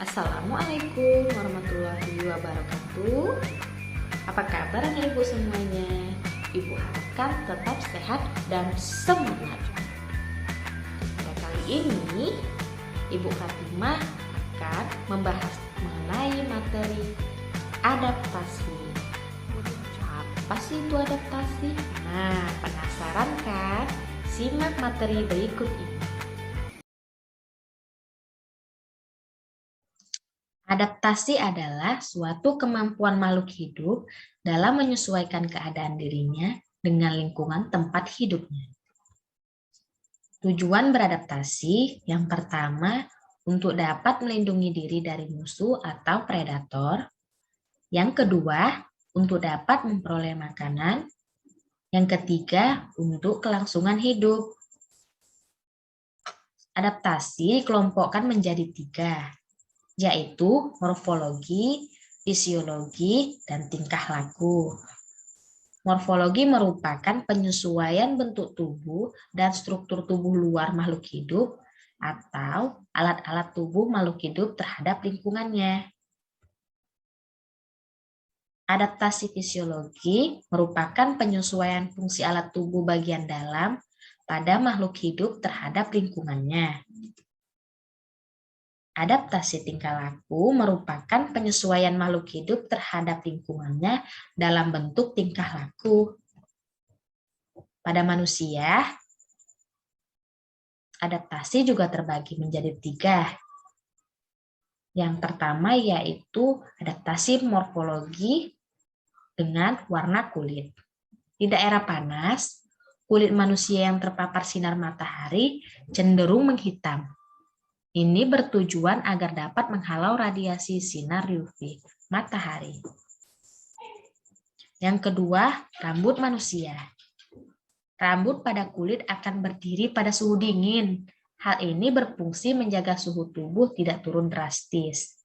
Assalamualaikum warahmatullahi wabarakatuh. Apa kabar anak ibu semuanya? Ibu harapkan tetap sehat dan semangat. Pada kali ini, Ibu Fatimah akan membahas mengenai materi adaptasi. Apa sih itu adaptasi? Nah, penasaran kan? Simak materi berikut ini. Adaptasi adalah suatu kemampuan makhluk hidup dalam menyesuaikan keadaan dirinya dengan lingkungan tempat hidupnya. Tujuan beradaptasi yang pertama untuk dapat melindungi diri dari musuh atau predator. Yang kedua, untuk dapat memperoleh makanan. Yang ketiga, untuk kelangsungan hidup. Adaptasi dikelompokkan menjadi 3, yaitu morfologi, fisiologi, dan tingkah laku. Morfologi merupakan penyesuaian bentuk tubuh dan struktur tubuh luar makhluk hidup atau alat-alat tubuh makhluk hidup terhadap lingkungannya. Adaptasi fisiologi merupakan penyesuaian fungsi alat tubuh bagian dalam pada makhluk hidup terhadap lingkungannya. Adaptasi tingkah laku merupakan penyesuaian makhluk hidup terhadap lingkungannya dalam bentuk tingkah laku. Pada manusia, adaptasi juga terbagi menjadi 3. Yang pertama yaitu adaptasi morfologi dengan warna kulit. Di daerah panas, kulit manusia yang terpapar sinar matahari cenderung menghitam. Ini bertujuan agar dapat menghalau radiasi sinar UV matahari. Yang kedua, rambut manusia. Rambut pada kulit akan berdiri pada suhu dingin. Hal ini berfungsi menjaga suhu tubuh tidak turun drastis.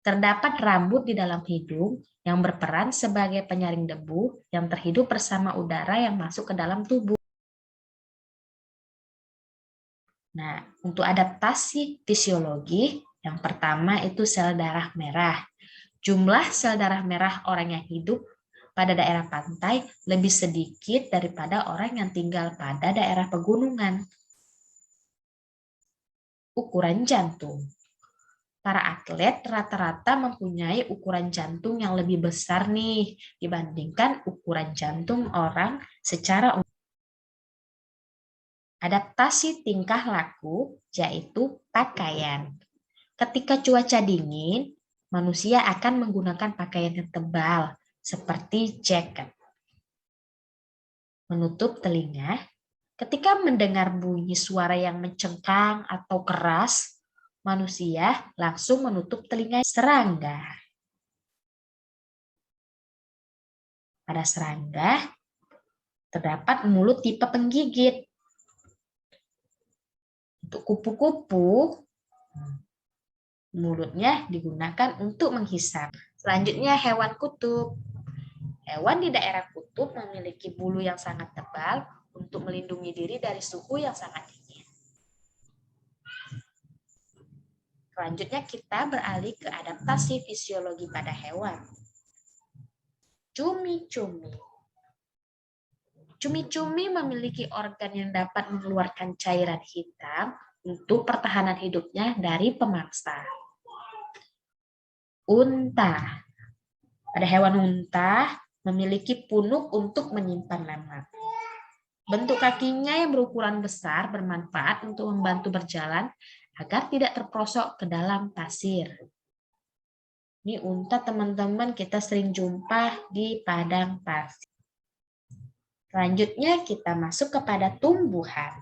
Terdapat rambut di dalam hidung yang berperan sebagai penyaring debu yang terhidup bersama udara yang masuk ke dalam tubuh. Nah, untuk adaptasi fisiologi, yang pertama itu sel darah merah. Jumlah sel darah merah orang yang hidup pada daerah pantai lebih sedikit daripada orang yang tinggal pada daerah pegunungan. Ukuran jantung. Para atlet rata-rata mempunyai ukuran jantung yang lebih besar nih dibandingkan ukuran jantung orang secara umum. Adaptasi tingkah laku yaitu pakaian. Ketika cuaca dingin, manusia akan menggunakan pakaian yang tebal seperti jaket. Menutup telinga. Ketika mendengar bunyi suara yang mencengkang atau keras, manusia langsung menutup telinga. Serangga. Pada serangga, terdapat mulut tipe penggigit. Untuk kupu-kupu, mulutnya digunakan untuk menghisap. Selanjutnya hewan kutub. Hewan di daerah kutub memiliki bulu yang sangat tebal untuk melindungi diri dari suhu yang sangat dingin. Selanjutnya kita beralih ke adaptasi fisiologi pada hewan. Cumi-cumi. Cumi-cumi memiliki organ yang dapat mengeluarkan cairan hitam untuk pertahanan hidupnya dari pemangsa. Unta. Pada hewan unta memiliki punuk untuk menyimpan lemak. Bentuk kakinya yang berukuran besar bermanfaat untuk membantu berjalan agar tidak terperosok ke dalam pasir. Ini unta teman-teman kita sering jumpa di padang pasir. Selanjutnya kita masuk kepada tumbuhan.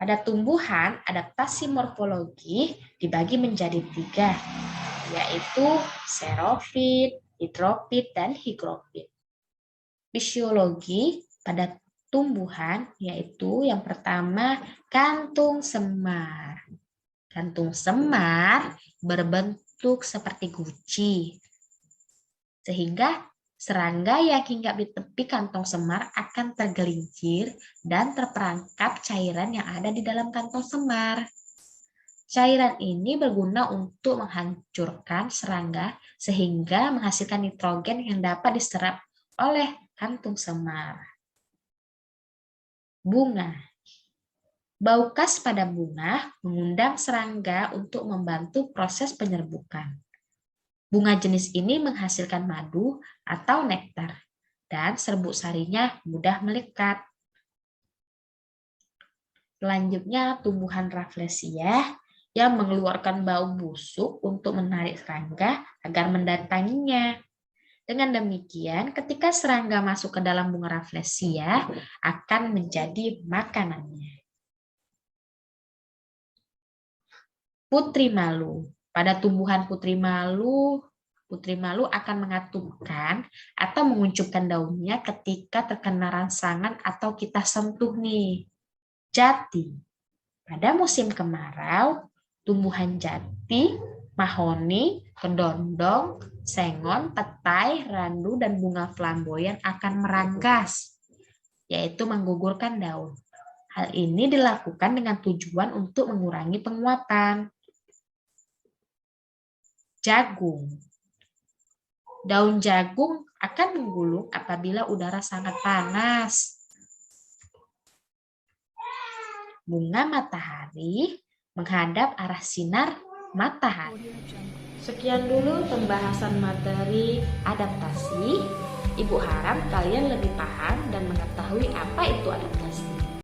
Pada tumbuhan, adaptasi morfologi dibagi menjadi 3, yaitu xerofit, hidrofit, dan higrofit. Fisiologi pada tumbuhan yaitu yang pertama kantung semar. Kantung semar berbentuk seperti guci. Sehingga serangga yang hinggap di tepi kantong semar akan tergelincir dan terperangkap cairan yang ada di dalam kantong semar. Cairan ini berguna untuk menghancurkan serangga sehingga menghasilkan nitrogen yang dapat diserap oleh kantung semar. Bunga. Bau khas pada bunga mengundang serangga untuk membantu proses penyerbukan. Bunga jenis ini menghasilkan madu atau nektar, dan serbuk sarinya mudah melekat. Selanjutnya, tumbuhan Rafflesia yang mengeluarkan bau busuk untuk menarik serangga agar mendatanginya. Dengan demikian, ketika serangga masuk ke dalam bunga Rafflesia, akan menjadi makanannya. Putri malu. Pada tumbuhan putri malu akan mengatupkan atau menguncupkan daunnya ketika terkena rangsangan atau kita sentuh nih. Jati. Pada musim kemarau, tumbuhan jati, mahoni, kedondong, sengon, petai, randu, dan bunga flamboyan akan meranggas, yaitu menggugurkan daun. Hal ini dilakukan dengan tujuan untuk mengurangi penguapan. Jagung. Daun jagung akan menggulung apabila udara sangat panas. Bunga matahari menghadap arah sinar matahari. Sekian dulu pembahasan materi adaptasi. Ibu harap kalian lebih paham dan mengetahui apa itu adaptasi.